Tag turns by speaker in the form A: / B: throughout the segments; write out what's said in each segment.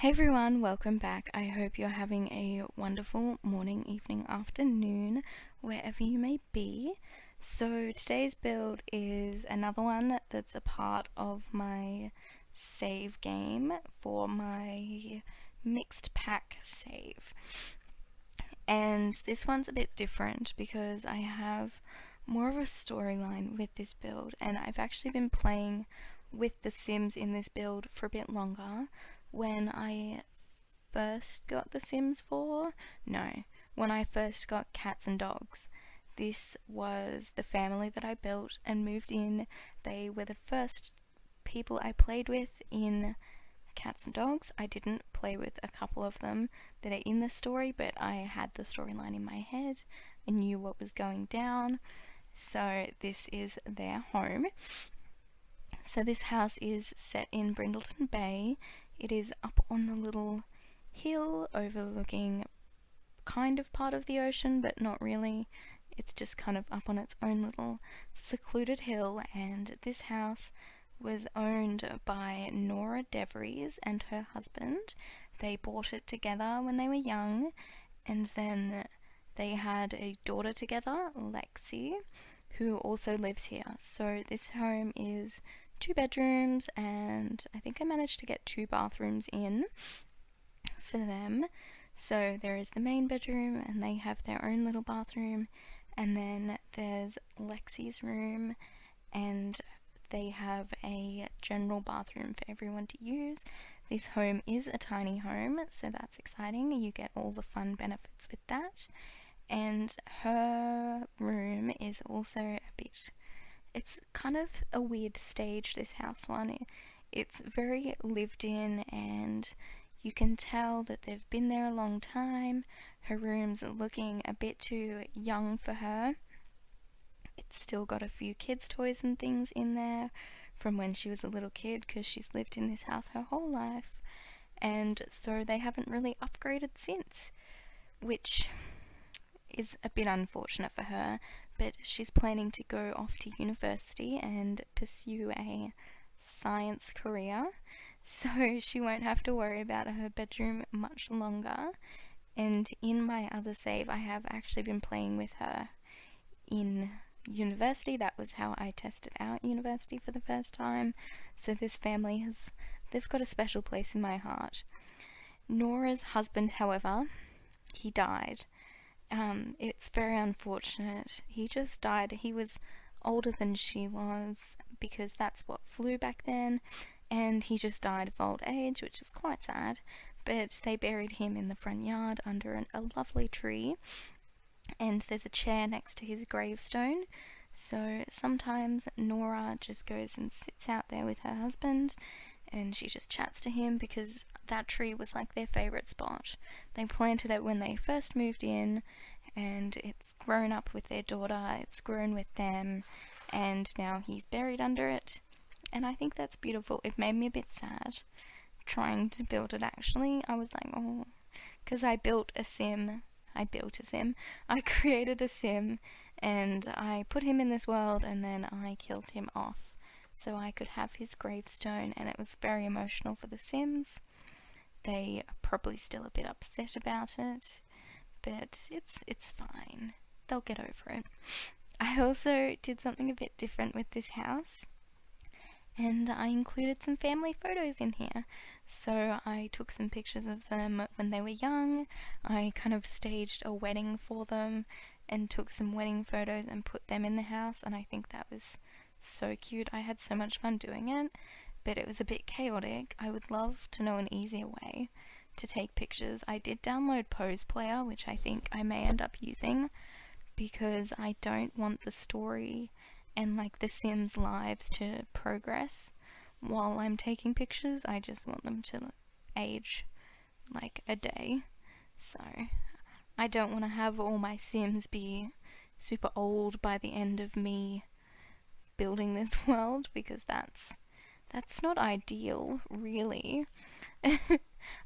A: Hey everyone, welcome back. I hope you're having a wonderful morning, evening, afternoon, wherever you may be. So today's build is another one that's a part of my save game for my mixed pack save. And this one's a bit different because I have more of a storyline with this build, and I've actually been playing with the Sims in this build for a bit longer. When I first got the Sims when I first got cats and dogs, this was the family that I built and moved in. They were the first people I played with in cats and dogs. I didn't play with a couple of them that are in the story, but I had the storyline in my head. I knew what was going down. So this is their home. So this house is set in Brindleton Bay. It is up on the little hill overlooking kind of part of the ocean, but not really. It's just kind of up on its own little secluded hill, and this house was owned by Nora DeVries and her husband. They bought it together when they were young, and then they had a daughter together, Lexi, who also lives here. So this home is 2 bedrooms, and I think I managed to get 2 bathrooms in for them. So there is the main bedroom, and they have their own little bathroom, and then there's Lexi's room, and they have a general bathroom for everyone to use. This home is a tiny home, so that's exciting. You get all the fun benefits with that. And her room is also a bit, it's kind of a weird stage, this house one. It's very lived in, and you can tell that they've been there a long time. Her room's looking a bit too young for her. It's still got a few kids' toys and things in there from when she was a little kid, because she's lived in this house her whole life. And so they haven't really upgraded since, which is a bit unfortunate for her, but she's planning to go off to university and pursue a science career, so she won't have to worry about her bedroom much longer. And in my other save, I have actually been playing with her in university. That was how I tested out university for the first time. So this family they've got a special place in my heart. Nora's husband, however, he died. It's very unfortunate. He just died. He was older than she was, because that's what flew back then, and he just died of old age, which is quite sad. But they buried him in the front yard under a lovely tree, and there's a chair next to his gravestone. So sometimes Nora just goes and sits out there with her husband, and she just chats to him, because that tree was like their favourite spot. They planted it when they first moved in, and it's grown up with their daughter, it's grown with them, and now he's buried under it. And I think that's beautiful. It made me a bit sad trying to build it, actually. I was like, oh, because I created a sim, and I put him in this world, and then I killed him off so I could have his gravestone, and it was very emotional for the Sims. They are probably still a bit upset about it, but it's fine. They'll get over it. I also did something a bit different with this house, and I included some family photos in here. So I took some pictures of them when they were young. I kind of staged a wedding for them and took some wedding photos and put them in the house, and I think that was so cute. I had so much fun doing it, but it was a bit chaotic. I would love to know an easier way to take pictures. I did download Pose Player, which I think I may end up using, because I don't want the story and like the Sims' lives to progress while I'm taking pictures. I just want them to age like a day. So I don't want to have all my Sims be super old by the end of me building this world, because that's not ideal, really.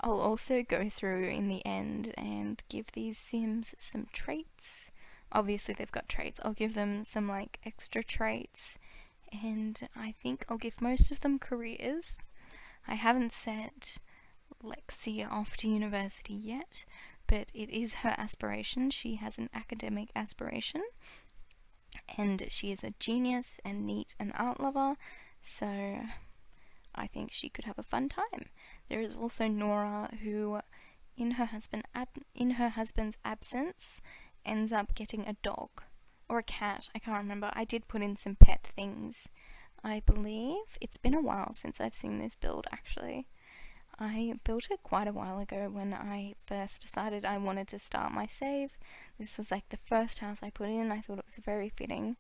A: I'll also go through in the end and give these Sims some traits. Obviously they've got traits. I'll give them some like extra traits, and I think I'll give most of them careers. I haven't set Lexia off to university yet, but it is her aspiration. She has an academic aspiration, and she is a genius and neat and art lover, so I think she could have a fun time. There is also Nora, who in her husband's absence ends up getting a dog or a cat. I can't remember. I did put in some pet things. I believe it's been a while since I've seen this build, actually. I built it quite a while ago when I first decided I wanted to start my save. This was like the first house I put in. I thought it was very fitting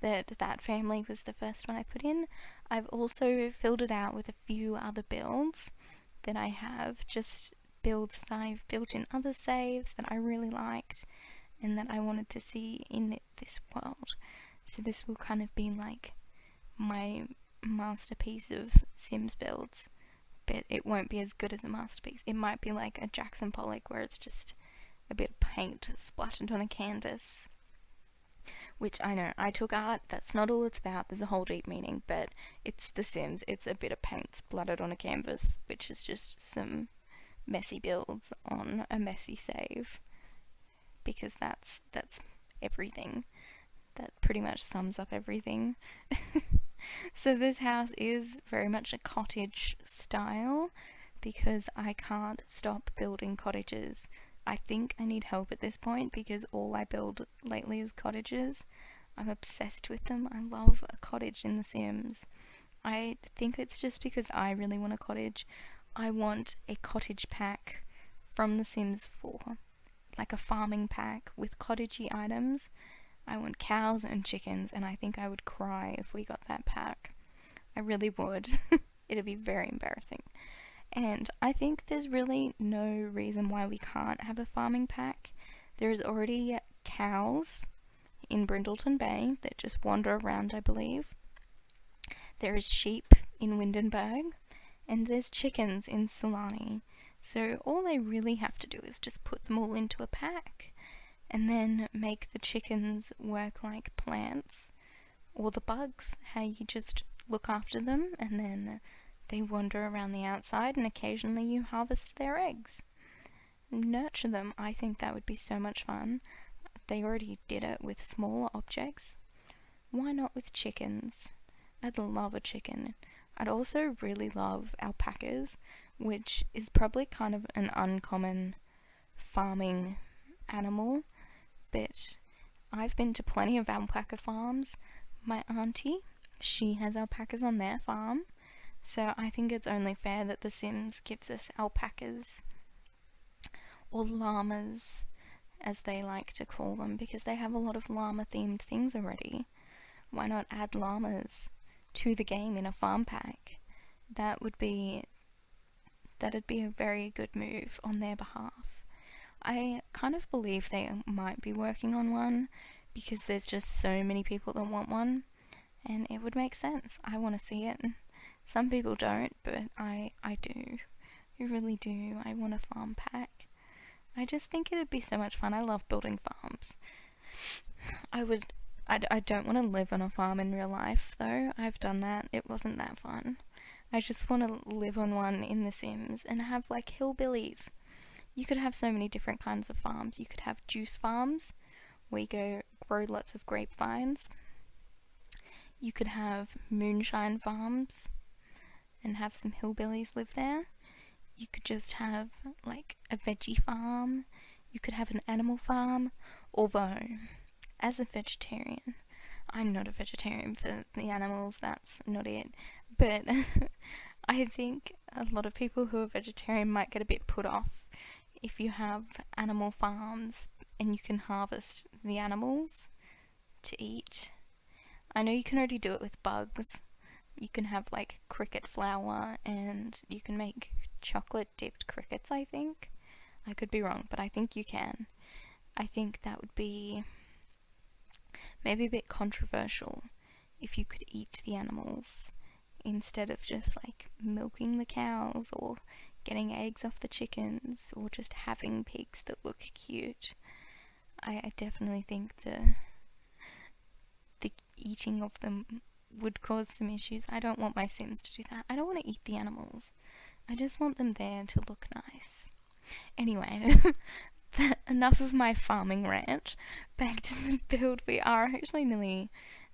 A: that that family was the first one I put in. I've also filled it out with a few other builds that I have, just builds that I've built in other saves that I really liked and that I wanted to see in this world. So this will kind of be like my masterpiece of Sims builds, but it won't be as good as a masterpiece. It might be like a Jackson Pollock where it's just a bit of paint splattered on a canvas, which I know, I took art, that's not all it's about, there's a whole deep meaning, but it's The Sims, it's a bit of paint splattered on a canvas, which is just some messy builds on a messy save, because that's everything. That pretty much sums up everything. So this house is very much a cottage style, because I can't stop building cottages. I think I need help at this point because all I build lately is cottages. I'm obsessed with them. I love a cottage in The Sims. I think it's just because I really want a cottage. I want a cottage pack from The Sims 4, like a farming pack with cottagey items. I want cows and chickens, and I think I would cry if we got that pack. I really would. It'd be very embarrassing. And I think there's really no reason why we can't have a farming pack. There's already cows in Brindleton Bay that just wander around, I believe. There is sheep in Windenburg, and there's chickens in Solani. So all they really have to do is just put them all into a pack, and then make the chickens work like plants, or the bugs, how you just look after them and then they wander around the outside and occasionally you harvest their eggs. Nurture them. I think that would be so much fun. They already did it with smaller objects. Why not with chickens? I'd love a chicken. I'd also really love alpacas, which is probably kind of an uncommon farming animal, but I've been to plenty of alpaca farms. My auntie, she has alpacas on their farm, so I think it's only fair that The Sims gives us alpacas, or llamas, as they like to call them, because they have a lot of llama-themed things already. Why not add llamas to the game in a farm pack? That'd be a very good move on their behalf. I kind of believe they might be working on one, because there's just so many people that want one, and it would make sense. I want to see it. Some people don't, but I do. I really do. I want a farm pack. I just think it'd be so much fun. I love building farms. I don't want to live on a farm in real life, though. I've done that. It wasn't that fun. I just want to live on one in The Sims and have like hillbillies. You could have so many different kinds of farms. You could have juice farms, where you go grow lots of grapevines. You could have moonshine farms and have some hillbillies live there. You could just have like a veggie farm. You could have an animal farm. Although, as a vegetarian, I'm not a vegetarian for the animals, that's not it. But I think a lot of people who are vegetarian might get a bit put off if you have animal farms and you can harvest the animals to eat. I know you can already do it with bugs. You can have like cricket flour and you can make chocolate dipped crickets, I think. I could be wrong, but I think you can. I think that would be maybe a bit controversial if you could eat the animals instead of just like milking the cows or getting eggs off the chickens or just having pigs that look cute. I definitely think the eating of them would cause some issues. I don't want my Sims to do that. I don't want to eat the animals. I just want them there to look nice. Anyway, enough of my farming rant. Back to the build. We are actually nearly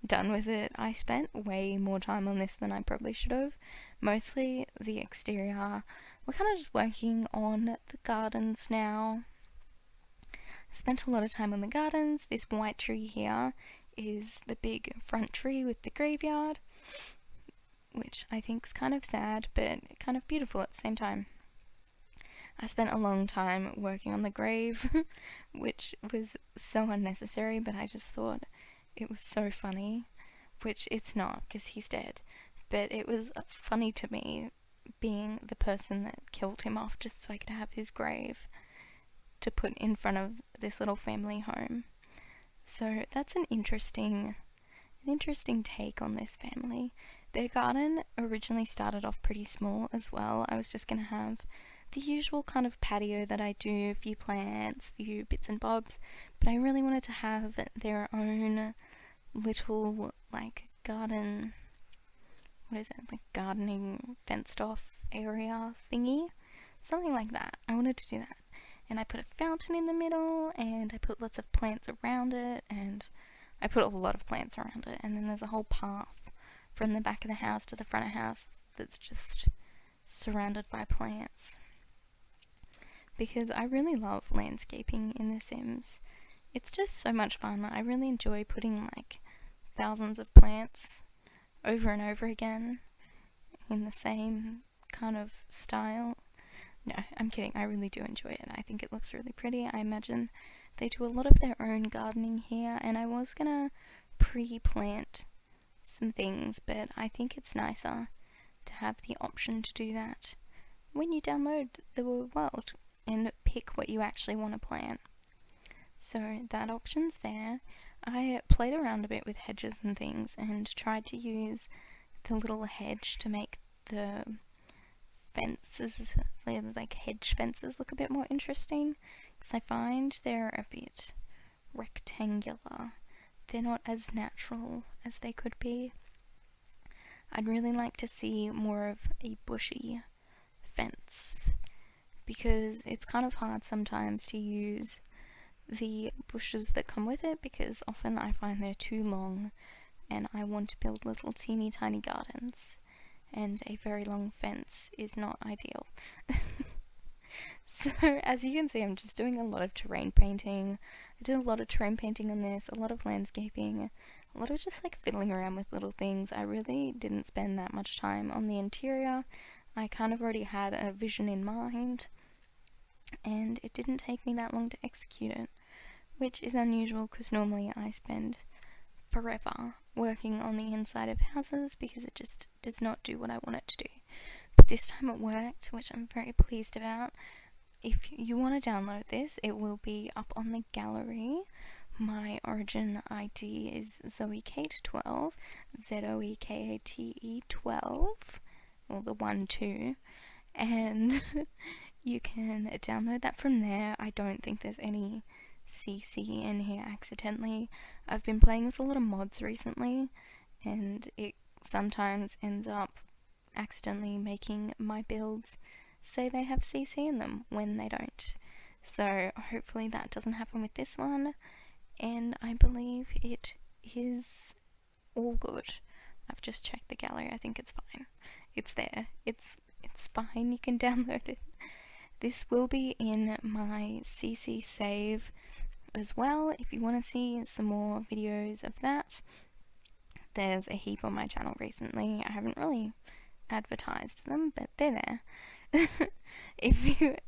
A: done with it. I spent way more time on this than I probably should have. Mostly the exterior. We're kind of just working on the gardens now. I spent a lot of time on the gardens. This white tree here is the big front tree with the graveyard, which I think is kind of sad but kind of beautiful at the same time. I spent a long time working on the grave, which was so unnecessary, but I just thought it was so funny, which it's not because he's dead, but it was funny to me being the person that killed him off just so I could have his grave to put in front of this little family home. So that's an interesting take on this family. Their garden originally started off pretty small as well. I was just going to have the usual kind of patio that I do, a few plants, a few bits and bobs, but I really wanted to have their own little like garden, gardening fenced off area thingy, something like that. I wanted to do that, and I put a fountain in the middle, and I put lots of plants around it, and I put a lot of plants around it, and then there's a whole path from the back of the house to the front of the house that's just surrounded by plants. Because I really love landscaping in The Sims. It's just so much fun. I really enjoy putting like thousands of plants over and over again in the same kind of style. No, I'm kidding. I really do enjoy it. I think it looks really pretty. I imagine they do a lot of their own gardening here, and I was gonna pre-plant some things, but I think it's nicer to have the option to do that when you download the world and pick what you actually want to plant. So that option's there. I played around a bit with hedges and things and tried to use the little hedge to make the fences, like hedge fences, look a bit more interesting, because I find they're a bit rectangular. They're not as natural as they could be. I'd really like to see more of a bushy fence, because it's kind of hard sometimes to use the bushes that come with it, because often I find they're too long and I want to build little teeny tiny gardens, and a very long fence is not ideal. So as you can see, I'm just doing a lot of terrain painting. I did a lot of terrain painting on this, a lot of landscaping, a lot of just like fiddling around with little things. I really didn't spend that much time on the interior. I kind of already had a vision in mind, and it didn't take me that long to execute it, which is unusual because normally I spend forever working on the inside of houses because it just does not do what I want it to do. But this time it worked, which I'm very pleased about. If you want to download this, it will be up on the gallery. My origin ID is ZoeKate12, ZoeKate 12, or the 1-2, and you can download that from there. I don't think there's any CC in here accidentally. I've been playing with a lot of mods recently, and it sometimes ends up accidentally making my builds say they have CC in them when they don't. So hopefully that doesn't happen with this one, and I believe it is all good. I've just checked the gallery. I think it's fine. It's there. It's fine. You can download it. This will be in my CC save as well if you want to see some more videos of that. There's a heap on my channel recently. I haven't really advertised them, but they're there.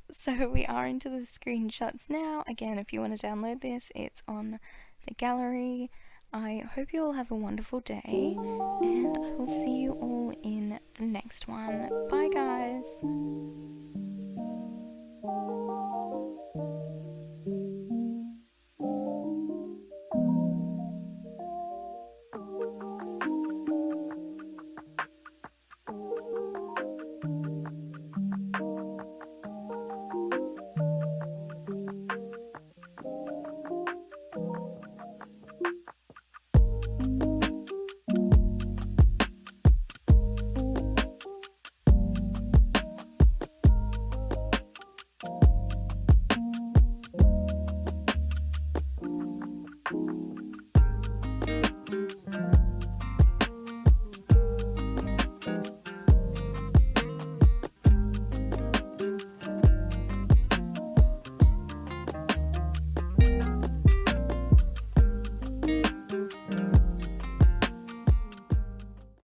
A: So we are into the screenshots now. Again, if you want to download this, it's on the gallery. I hope you all have a wonderful day, and I will see you all in the next one. Bye guys!